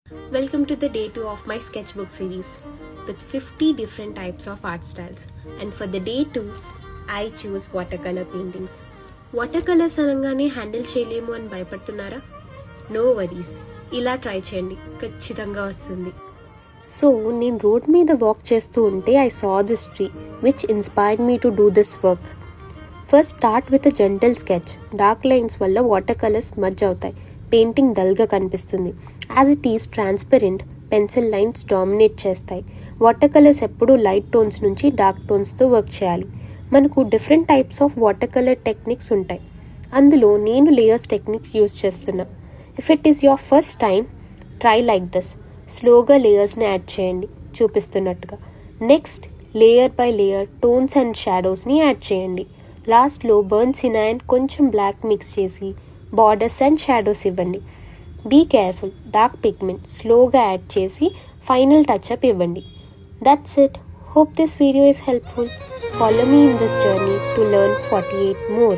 Welcome to the day 2 of my sketchbook series with 50 different types of art styles. And for the day 2, I choose watercolor paintings. Watercolors అనగానే handle చేయలేము అని భయపడుతున్నారా? No worries, ఇలా try చేయండి, ఖచ్చితంగా వస్తుంది. So నేను road మీద walk చేస్తూ ఉంటే I saw this tree which inspired me to do this work. First start with a gentle sketch. Dark lines వల్ల వాటర్ కలర్స్ మర్జ్ అవుతాయి, పెయింటింగ్ డల్గా కనిపిస్తుంది. As it is transparent, pencil lines dominate చేస్తాయి. Water colours ఎప్పుడూ light tones నుంచి dark టోన్స్తో work చేయాలి. మనకు different types of water colour techniques ఉంటాయి. అందులో నేను లేయర్స్ టెక్నిక్స్ యూజ్ చేస్తున్నా. If it is your first time, try like this. స్లోగా లేయర్స్ని యాడ్ చేయండి చూపిస్తున్నట్టుగా. Next layer by layer tones and షాడోస్ని యాడ్ చేయండి. లాస్ట్లో బర్న్ సినాయిన్ కొంచెం బ్లాక్ మిక్స్ చేసి బార్డర్స్ అండ్ షాడోస్ ఇవ్వండి. బీ కేర్ఫుల్, డార్క్ పిగ్మెంట్ స్లోగా యాడ్ చేసి ఫైనల్ టచ్అప్ ఇవ్వండి. That's it. Hope this video is helpful. Follow me in this journey to learn 48 more.